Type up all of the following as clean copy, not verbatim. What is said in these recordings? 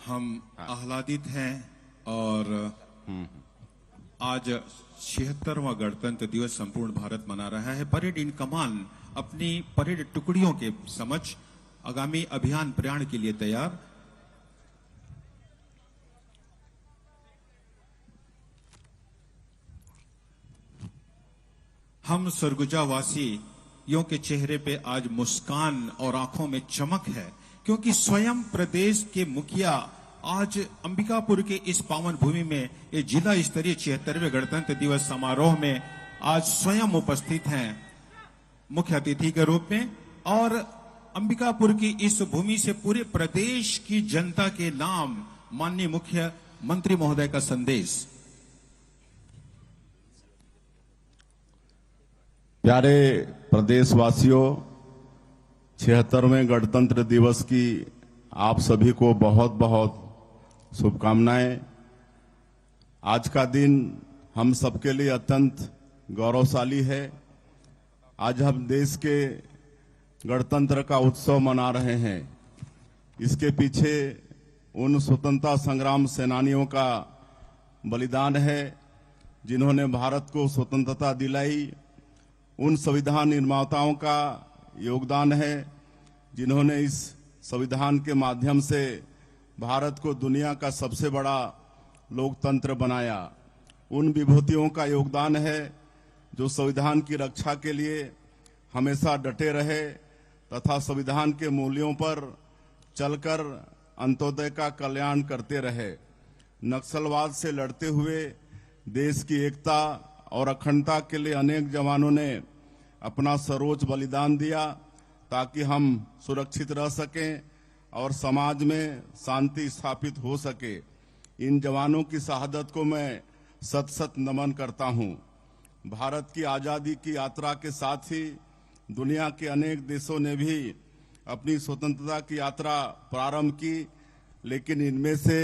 हम आह्लादित हैं और आज 76वां गणतंत्र दिवस संपूर्ण भारत मना रहा है। परेड इन कमान अपनी परेड टुकड़ियों के समक्ष आगामी अभियान प्रयाण के लिए तैयार। हम सरगुजावासियों के चेहरे पे आज मुस्कान और आंखों में चमक है, क्योंकि स्वयं प्रदेश के मुखिया आज अंबिकापुर के इस पावन भूमि में ये जिला स्तरीय 76वें गणतंत्र दिवस समारोह में आज स्वयं उपस्थित हैं मुख्य अतिथि के रूप में। और अंबिकापुर की इस भूमि से पूरे प्रदेश की जनता के नाम माननीय मुख्यमंत्री महोदय का संदेश। प्यारे प्रदेशवासियों, 76वें गणतंत्र दिवस की आप सभी को बहुत बहुत शुभकामनाएं। आज का दिन हम सबके लिए अत्यंत गौरवशाली है। आज हम देश के गणतंत्र का उत्सव मना रहे हैं। इसके पीछे उन स्वतंत्रता संग्राम सेनानियों का बलिदान है जिन्होंने भारत को स्वतंत्रता दिलाई। उन संविधान निर्माताओं का योगदान है जिन्होंने इस संविधान के माध्यम से भारत को दुनिया का सबसे बड़ा लोकतंत्र बनाया। उन विभूतियों का योगदान है जो संविधान की रक्षा के लिए हमेशा डटे रहे तथा संविधान के मूल्यों पर चलकर अंत्योदय का कल्याण करते रहे। नक्सलवाद से लड़ते हुए देश की एकता और अखंडता के लिए अनेक जवानों ने अपना सर्वोच्च बलिदान दिया ताकि हम सुरक्षित रह सकें और समाज में शांति स्थापित हो सके। इन जवानों की शहादत को मैं सत सत नमन करता हूं। भारत की आज़ादी की यात्रा के साथ ही दुनिया के अनेक देशों ने भी अपनी स्वतंत्रता की यात्रा प्रारंभ की, लेकिन इनमें से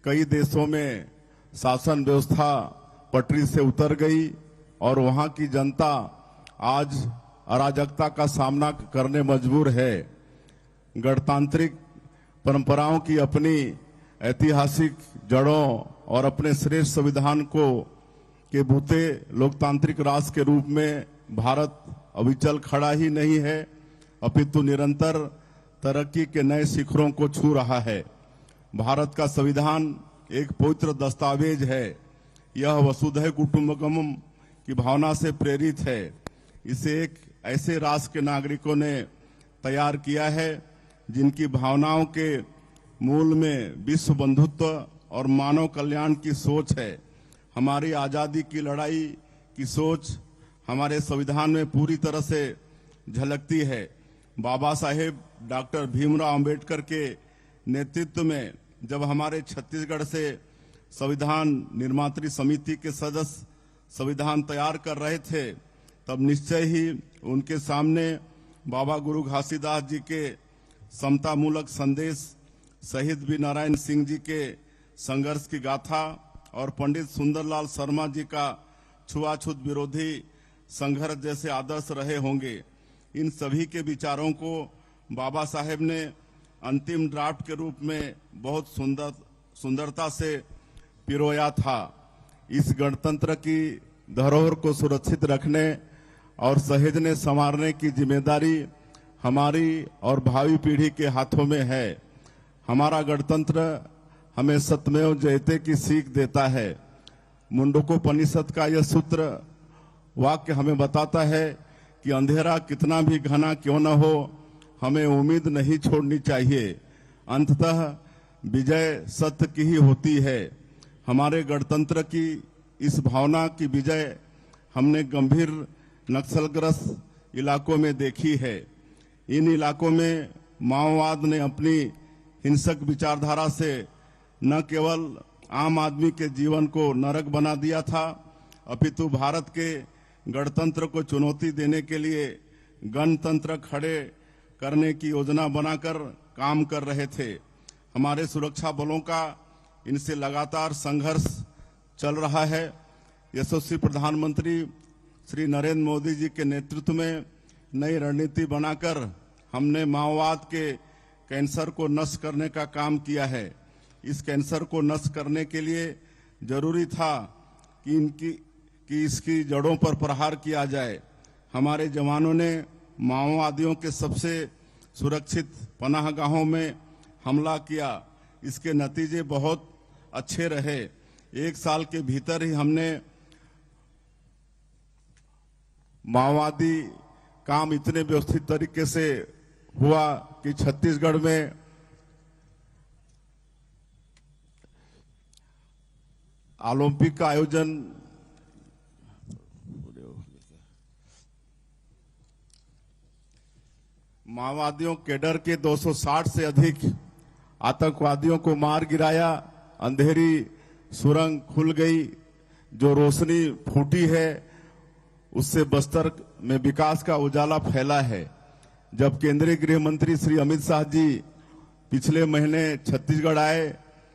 कई देशों में शासन व्यवस्था पटरी से उतर गई और वहां की जनता आज अराजकता का सामना करने मजबूर है। गणतांत्रिक परंपराओं की अपनी ऐतिहासिक जड़ों और अपने श्रेष्ठ संविधान को के बूते लोकतांत्रिक राष्ट्र के रूप में भारत अविचल खड़ा ही नहीं है, अपितु निरंतर तरक्की के नए शिखरों को छू रहा है। भारत का संविधान एक पवित्र दस्तावेज है। यह वसुधैव कुटुंबकम की भावना से प्रेरित है। इसे एक ऐसे राष्ट्र के नागरिकों ने तैयार किया है जिनकी भावनाओं के मूल में विश्व बंधुत्व और मानव कल्याण की सोच है। हमारी आज़ादी की लड़ाई की सोच हमारे संविधान में पूरी तरह से झलकती है। बाबा साहेब डॉक्टर भीमराव अंबेडकर के नेतृत्व में जब हमारे छत्तीसगढ़ से संविधान निर्मात्री समिति के सदस्य संविधान तैयार कर रहे थे, तब निश्चय ही उनके सामने बाबा गुरु घासीदास जी के समता मूलक संदेश, शहीद वीर नारायण सिंह जी के संघर्ष की गाथा और पंडित सुंदरलाल शर्मा जी का छुआछूत विरोधी संघर्ष जैसे आदर्श रहे होंगे। इन सभी के विचारों को बाबा साहेब ने अंतिम ड्राफ्ट के रूप में बहुत सुंदरता से पिरोया था। इस गणतंत्र की धरोहर को सुरक्षित रखने और सहेजने संवारने की जिम्मेदारी हमारी और भावी पीढ़ी के हाथों में है। हमारा गणतंत्र हमें सत्यमेव जयते की सीख देता है। मुंडकोपनिषद का यह सूत्र वाक्य हमें बताता है कि अंधेरा कितना भी घना क्यों न हो, हमें उम्मीद नहीं छोड़नी चाहिए। अंततः विजय सत्य की ही होती है। हमारे गणतंत्र की इस भावना की विजय हमने गंभीर नक्सलग्रस्त इलाकों में देखी है। इन इलाकों में माओवाद ने अपनी हिंसक विचारधारा से न केवल आम आदमी के जीवन को नरक बना दिया था, अपितु भारत के गणतंत्र को चुनौती देने के लिए गणतंत्र खड़े करने की योजना बनाकर काम कर रहे थे। हमारे सुरक्षा बलों का इनसे लगातार संघर्ष चल रहा है। यशस्वी प्रधानमंत्री श्री नरेंद्र मोदी जी के नेतृत्व में नई रणनीति बनाकर हमने माओवाद के कैंसर को नष्ट करने का काम किया है। इस कैंसर को नष्ट करने के लिए जरूरी था कि इसकी जड़ों पर प्रहार किया जाए। हमारे जवानों ने माओवादियों के सबसे सुरक्षित पनाहगाहों में हमला किया। इसके नतीजे बहुत अच्छे रहे। 1 साल के भीतर ही हमने माओवादी काम इतने व्यवस्थित तरीके से हुआ कि छत्तीसगढ़ में ओलंपिक का आयोजन माओवादियों के डर के 260 से अधिक आतंकवादियों को मार गिराया। अंधेरी सुरंग खुल गई। जो रोशनी फूटी है उससे बस्तर में विकास का उजाला फैला है। जब केंद्रीय गृह मंत्री श्री अमित शाह जी पिछले महीने छत्तीसगढ़ आए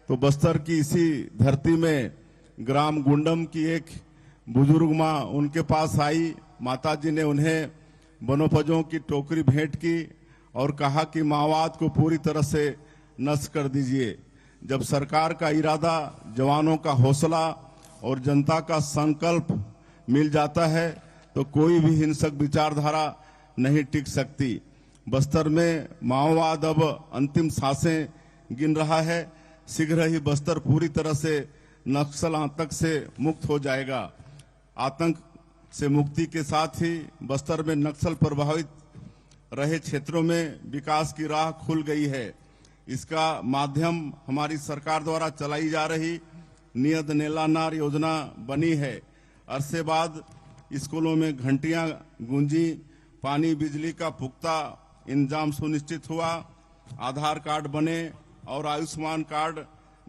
तो बस्तर की इसी धरती में ग्राम गुंडम की एक बुजुर्ग मां उनके पास आई। माताजी ने उन्हें वनोपजों की टोकरी भेंट की और कहा कि माओवाद को पूरी तरह से नष्ट कर दीजिए। जब सरकार का इरादा, जवानों का हौसला और जनता का संकल्प मिल जाता है तो कोई भी हिंसक विचारधारा नहीं टिक सकती। बस्तर में माओवाद अब अंतिम सांसें गिन रहा है। शीघ्र ही बस्तर पूरी तरह से नक्सल आतंक से मुक्त हो जाएगा। आतंक से मुक्ति के साथ ही बस्तर में नक्सल प्रभावित रहे क्षेत्रों में विकास की राह खुल गई है। इसका माध्यम हमारी सरकार द्वारा चलाई जा रही नियत नेलानार योजना बनी है। अरसे बाद स्कूलों में घंटियां गूंजी, पानी बिजली का पुख्ता इंतजाम सुनिश्चित हुआ, आधार कार्ड बने और आयुष्मान कार्ड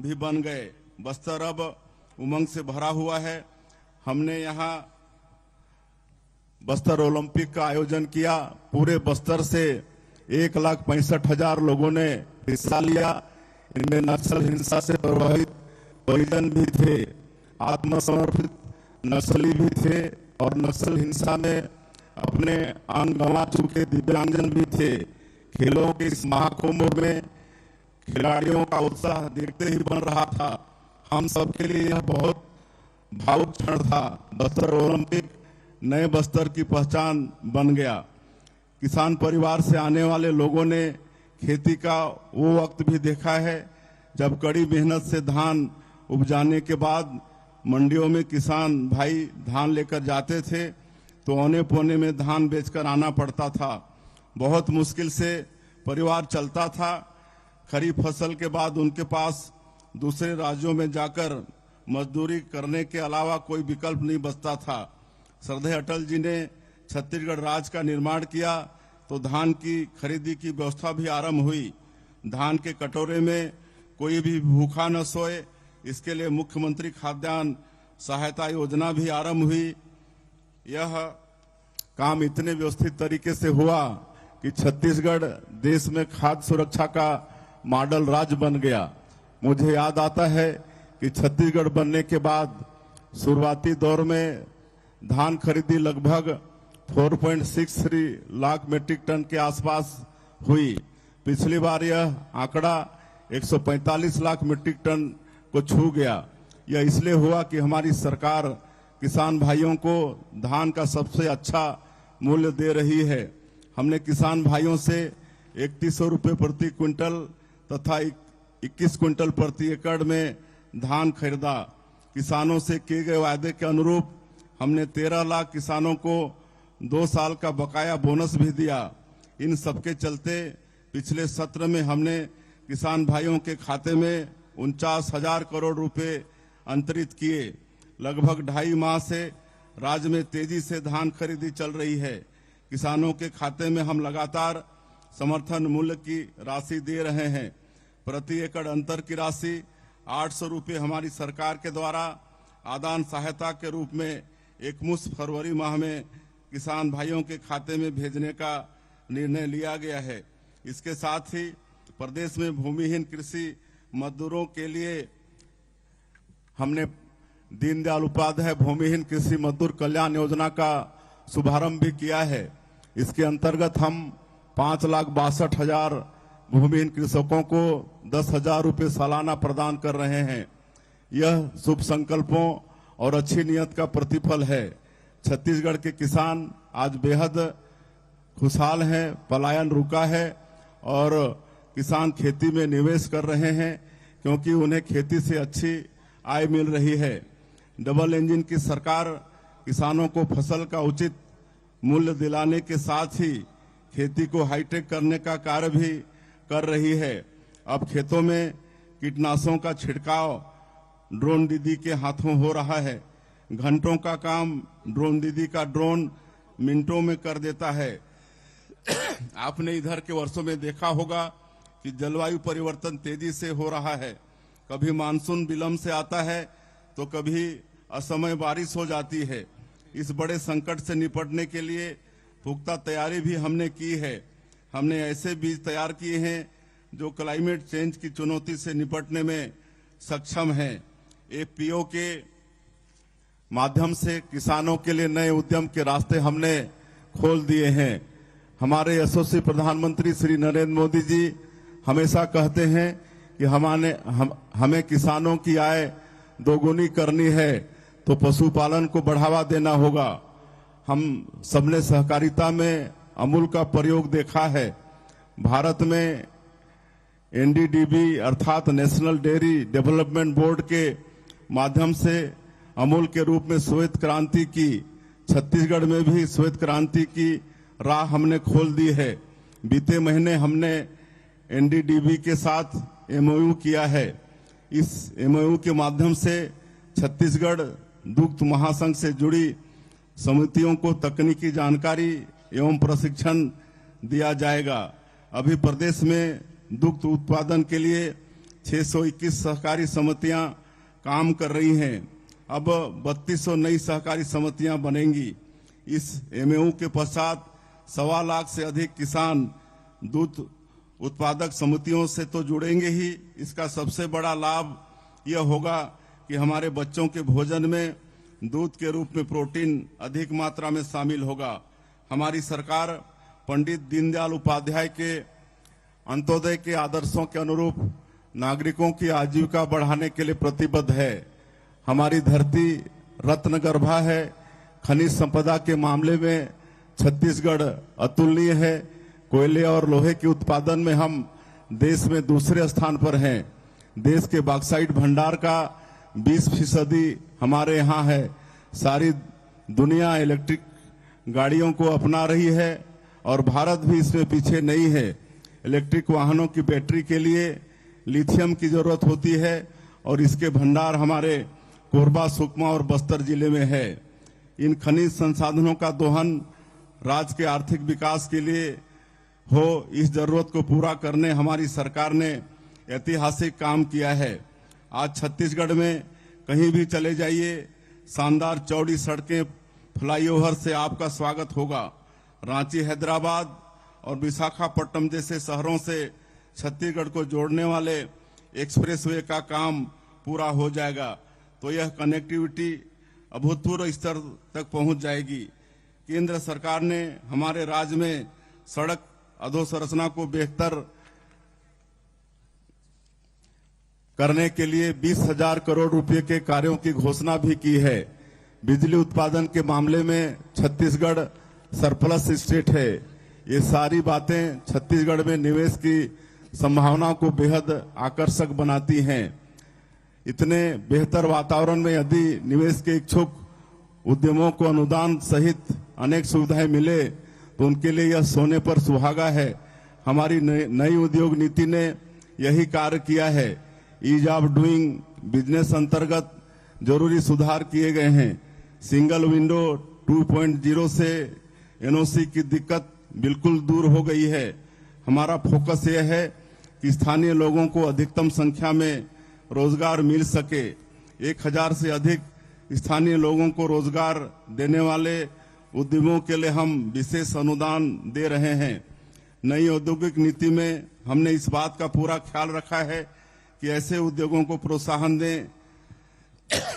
भी बन गए। बस्तर अब उमंग से भरा हुआ है। हमने यहाँ बस्तर ओलंपिक का आयोजन किया। पूरे बस्तर से 1,65,000 लोगों ने हिस्सा लिया। इनमें नक्सल हिंसा से प्रभावित परिजन भी थे, आत्मसमर्पित नक्सली भी थे और नक्सल हिंसा में अपने अंग गंवा चुके दिव्यांगजन भी थे। खेलों के इस महाकुंभ में खिलाड़ियों का उत्साह देखते ही बन रहा था। हम सबके लिए यह बहुत भावुक क्षण था। बस्तर ओलंपिक नए बस्तर की पहचान बन गया। किसान परिवार से आने वाले लोगों ने खेती का वो वक्त भी देखा है जब कड़ी मेहनत से धान उपजाने के बाद मंडियों में किसान भाई धान लेकर जाते थे तो औने पौने में धान बेचकर आना पड़ता था। बहुत मुश्किल से परिवार चलता था। खरीफ फसल के बाद उनके पास दूसरे राज्यों में जाकर मजदूरी करने के अलावा कोई विकल्प नहीं बचता था। श्रद्धेय अटल जी ने छत्तीसगढ़ राज्य का निर्माण किया तो धान की खरीदी की व्यवस्था भी आरंभ हुई। धान के कटोरे में कोई भी भूखा न सोए, इसके लिए मुख्यमंत्री खाद्यान्न सहायता योजना भी आरंभ हुई। यह काम इतने व्यवस्थित तरीके से हुआ कि छत्तीसगढ़ देश में खाद्य सुरक्षा का मॉडल राज्य बन गया। मुझे याद आता है कि छत्तीसगढ़ बनने के बाद शुरुआती दौर में धान खरीदी लगभग 4.63 लाख मीट्रिक टन के आसपास हुई। पिछली बार यह आंकड़ा 145 लाख मीट्रिक टन को छू गया। यह इसलिए हुआ कि हमारी सरकार किसान भाइयों को धान का सबसे अच्छा मूल्य दे रही है। हमने किसान भाइयों से 3100 रुपये प्रति क्विंटल तथा 21 क्विंटल प्रति एकड़ में धान खरीदा। किसानों से किए गए वायदे के अनुरूप हमने 13 लाख किसानों को 2 साल का बकाया बोनस भी दिया। इन सबके चलते पिछले सत्र में हमने किसान भाइयों के खाते में 49,000 करोड़ रुपए अंतरित किए। लगभग 2.5 माह से राज्य में तेजी से धान खरीदी चल रही है। किसानों के खाते में हम लगातार समर्थन मूल्य की राशि दे रहे हैं। प्रति एकड़ अंतर की राशि 800 रुपये हमारी सरकार के द्वारा आदान सहायता के रूप में एकमुश्त फरवरी माह में किसान भाइयों के खाते में भेजने का निर्णय लिया गया है। इसके साथ ही प्रदेश में भूमिहीन कृषि मजदूरों के लिए हमने दीनदयाल उपाध्याय भूमिहीन कृषि मजदूर कल्याण योजना का शुभारंभ भी किया है। इसके अंतर्गत हम 5,62,000 भूमिहीन कृषकों को 10,000 रुपये सालाना प्रदान कर रहे हैं। यह शुभ संकल्पों और अच्छी नियत का प्रतिफल है। छत्तीसगढ़ के किसान आज बेहद खुशहाल हैं, पलायन रुका है और किसान खेती में निवेश कर रहे हैं क्योंकि उन्हें खेती से अच्छी आय मिल रही है। डबल इंजन की सरकार किसानों को फसल का उचित मूल्य दिलाने के साथ ही खेती को हाईटेक करने का कार्य भी कर रही है। अब खेतों में कीटनाशकों का छिड़काव ड्रोन दीदी के हाथों हो रहा है। घंटों का काम ड्रोन दीदी का ड्रोन मिनटों में कर देता है। आपने इधर के वर्षों में देखा होगा कि जलवायु परिवर्तन तेजी से हो रहा है। कभी मानसून विलंब से आता है तो कभी असमय बारिश हो जाती है। इस बड़े संकट से निपटने के लिए पुख्ता तैयारी भी हमने की है। हमने ऐसे बीज तैयार किए हैं जो क्लाइमेट चेंज की चुनौती से निपटने में सक्षम हैं। एफपीओ के माध्यम से किसानों के लिए नए उद्यम के रास्ते हमने खोल दिए हैं। हमारे यशस्वी प्रधानमंत्री श्री नरेंद्र मोदी जी हमेशा कहते हैं कि हमें किसानों की आय दोगुनी करनी है तो पशुपालन को बढ़ावा देना होगा। हम सबने सहकारिता में अमूल का प्रयोग देखा है। भारत में एनडीडीबी अर्थात नेशनल डेयरी डेवलपमेंट बोर्ड के माध्यम से अमूल के रूप में श्वेत क्रांति की, छत्तीसगढ़ में भी श्वेत क्रांति की राह हमने खोल दी है। बीते महीने हमने एनडीडीबी के साथ एमओयू किया है। इस एमओयू के माध्यम से छत्तीसगढ़ दुग्ध महासंघ से जुड़ी समितियों को तकनीकी जानकारी एवं प्रशिक्षण दिया जाएगा। अभी प्रदेश में दुग्ध उत्पादन के लिए 621 सहकारी समितियां काम कर रही हैं। अब 3200 नई सहकारी समितियां बनेंगी। इस एमओयू के पश्चात 1.25 लाख से अधिक किसान दूध उत्पादक समितियों से तो जुड़ेंगे ही। इसका सबसे बड़ा लाभ यह होगा कि हमारे बच्चों के भोजन में दूध के रूप में प्रोटीन अधिक मात्रा में शामिल होगा। हमारी सरकार पंडित दीनदयाल उपाध्याय के अंत्योदय के आदर्शों के अनुरूप नागरिकों की आजीविका बढ़ाने के लिए प्रतिबद्ध है। हमारी धरती रत्नगर्भा है। खनिज संपदा के मामले में छत्तीसगढ़ अतुलनीय है। कोयले और लोहे के उत्पादन में हम देश में दूसरे स्थान पर हैं। देश के बॉक्साइट भंडार का 20% हमारे यहाँ है। सारी दुनिया इलेक्ट्रिक गाड़ियों को अपना रही है और भारत भी इसमें पीछे नहीं है। इलेक्ट्रिक वाहनों की बैटरी के लिए लिथियम की जरूरत होती है और इसके भंडार हमारे कोरबा, सुकमा और बस्तर जिले में है। इन खनिज संसाधनों का दोहन राज्य के आर्थिक विकास के लिए हो, इस जरूरत को पूरा करने हमारी सरकार ने ऐतिहासिक काम किया है। आज छत्तीसगढ़ में कहीं भी चले जाइए, शानदार चौड़ी सड़कें, फ्लाईओवर से आपका स्वागत होगा। रांची, हैदराबाद और विशाखापट्टनम जैसे शहरों से छत्तीसगढ़ को जोड़ने वाले एक्सप्रेसवे का काम पूरा हो जाएगा तो यह कनेक्टिविटी अभूतपूर्व स्तर तक पहुंच जाएगी। केंद्र सरकार ने हमारे राज्य में सड़क अधोसंरचना को बेहतर करने के लिए 20,000 करोड़ रुपए के कार्यों की घोषणा भी की है। बिजली उत्पादन के मामले में छत्तीसगढ़ सरप्लस स्टेट है। ये सारी बातें छत्तीसगढ़ में निवेश की संभावना को बेहद आकर्षक बनाती हैं। इतने बेहतर वातावरण में यदि निवेश के इच्छुक उद्यमों को अनुदान सहित अनेक सुविधाएं मिले तो उनके लिए यह सोने पर सुहागा है। हमारी नई उद्योग नीति ने यही कार्य किया है। ईज ऑफ डूइंग बिजनेस अंतर्गत जरूरी सुधार किए गए हैं। सिंगल विंडो 2.0 से एनओसी की दिक्कत बिल्कुल दूर हो गई है। हमारा फोकस यह है कि स्थानीय लोगों को अधिकतम संख्या में रोजगार मिल सके। 1000 से अधिक स्थानीय लोगों को रोजगार देने वाले उद्यमों के लिए हम विशेष अनुदान दे रहे हैं। नई औद्योगिक नीति में हमने इस बात का पूरा ख्याल रखा है कि ऐसे उद्योगों को प्रोत्साहन दें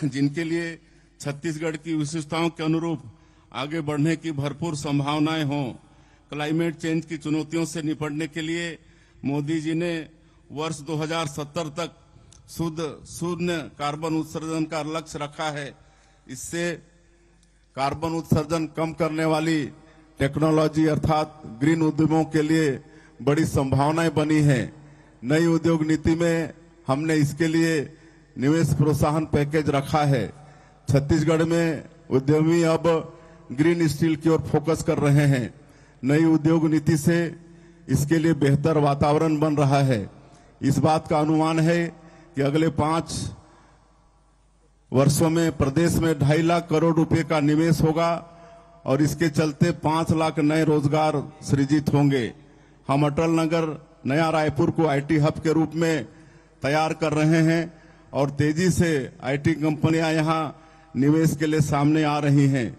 जिनके लिए छत्तीसगढ़ की विशेषताओं के अनुरूप आगे बढ़ने की भरपूर संभावनाएं हों। क्लाइमेट चेंज की चुनौतियों से निपटने के लिए मोदी जी ने वर्ष 2070 तक शुद्ध शून्य कार्बन उत्सर्जन का लक्ष्य रखा है। इससे कार्बन उत्सर्जन कम करने वाली टेक्नोलॉजी अर्थात ग्रीन उद्यमों के लिए बड़ी संभावनाएं बनी है। नई उद्योग नीति में हमने इसके लिए निवेश प्रोत्साहन पैकेज रखा है। छत्तीसगढ़ में उद्यमी अब ग्रीन स्टील की ओर फोकस कर रहे हैं। नई उद्योग नीति से इसके लिए बेहतर वातावरण बन रहा है। इस बात का अनुमान है कि अगले 5 वर्षों में प्रदेश में 2.5 लाख करोड़ रुपए का निवेश होगा और इसके चलते 5 लाख नए रोजगार सृजित होंगे। हम अटल नगर नया रायपुर को आईटी हब के रूप में तैयार कर रहे हैं और तेजी से आईटी कंपनियां यहां निवेश के लिए सामने आ रही हैं।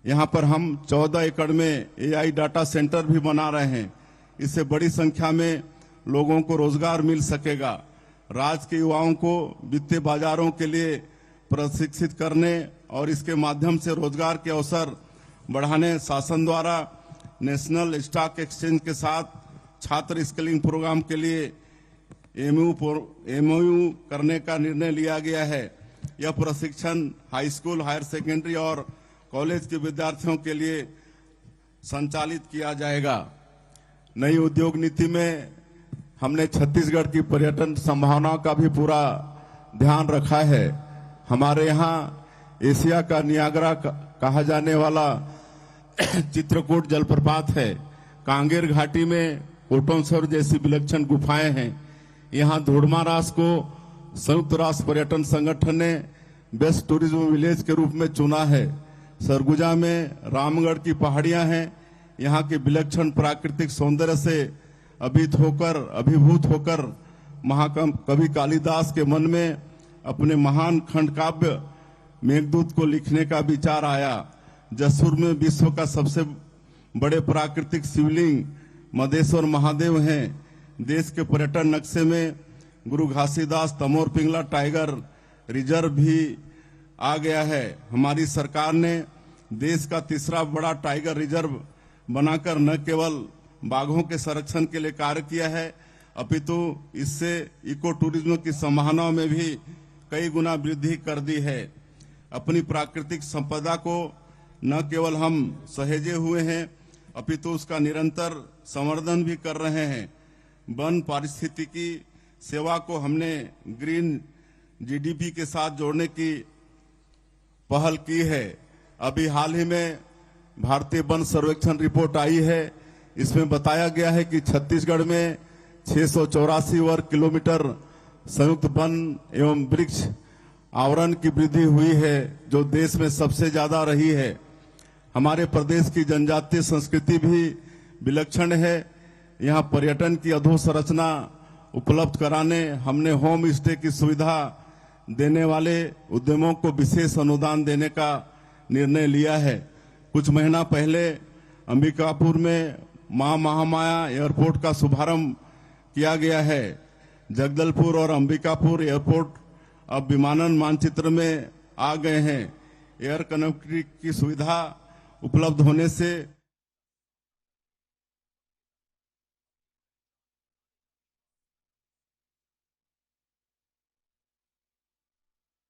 यहां पर हम 14 एकड़ में एआई डाटा सेंटर भी बना रहे हैं। इससे बड़ी संख्या में लोगों को रोजगार मिल सकेगा। राज्य के युवाओं को वित्तीय बाजारों के लिए प्रशिक्षित करने और इसके माध्यम से रोजगार के अवसर बढ़ाने शासन द्वारा नेशनल स्टॉक एक्सचेंज के साथ छात्र स्किलिंग प्रोग्राम के लिए एमओयू करने का निर्णय लिया गया है। यह प्रशिक्षण हाई स्कूल, हायर सेकेंडरी और कॉलेज के विद्यार्थियों के लिए संचालित किया जाएगा। नई उद्योग नीति में हमने छत्तीसगढ़ की पर्यटन संभावनाओं का भी पूरा ध्यान रखा है। हमारे यहाँ एशिया का नियाग्रा कहा जाने वाला चित्रकूट जलप्रपात है। कांगेर घाटी में कोटोनसर जैसी विलक्षण गुफाएं हैं। यहाँ धोड़मारास को संयुक्त राष्ट्र पर्यटन संगठन ने बेस्ट टूरिज्म विलेज के रूप में चुना है। सरगुजा में रामगढ़ की पहाड़ियां हैं। यहाँ के विलक्षण प्राकृतिक सौंदर्य से अभिभूत होकर महाकवि कालिदास के मन में अपने महान खंड काव्य मेघदूत को लिखने का विचार आया। जसपुर में विश्व का सबसे बड़े प्राकृतिक शिवलिंग मधेश्वर महादेव हैं। देश के पर्यटन नक्शे में गुरु घासीदास तमोर पिंगला टाइगर रिजर्व भी आ गया है। हमारी सरकार ने देश का तीसरा बड़ा टाइगर रिजर्व बनाकर न केवल बाघों के संरक्षण के लिए कार्य किया है, अपितु इससे इको टूरिज्म की संभावनाओं में भी कई गुना वृद्धि कर दी है। अपनी प्राकृतिक संपदा को न केवल हम सहेजे हुए हैं, अपितु उसका निरंतर संवर्धन भी कर रहे हैं। वन पारिस्थितिकी सेवा को हमने ग्रीन जीडीपी के साथ जोड़ने की पहल की है। अभी हाल ही में भारतीय वन सर्वेक्षण रिपोर्ट आई है। इसमें बताया गया है कि छत्तीसगढ़ में 684 वर्ग किलोमीटर संयुक्त वन एवं वृक्ष आवरण की वृद्धि हुई है, जो देश में सबसे ज्यादा रही है। हमारे प्रदेश की जनजातीय संस्कृति भी विलक्षण है। यहाँ पर्यटन की अधोसंरचना उपलब्ध कराने हमने होम स्टे की सुविधा देने वाले उद्यमों को विशेष अनुदान देने का निर्णय लिया है। कुछ महीना पहले अंबिकापुर में मां महामाया एयरपोर्ट का शुभारंभ किया गया है। जगदलपुर और अंबिकापुर एयरपोर्ट अब विमानन मानचित्र में आ गए हैं। एयर कनेक्टिविटी की सुविधा उपलब्ध होने से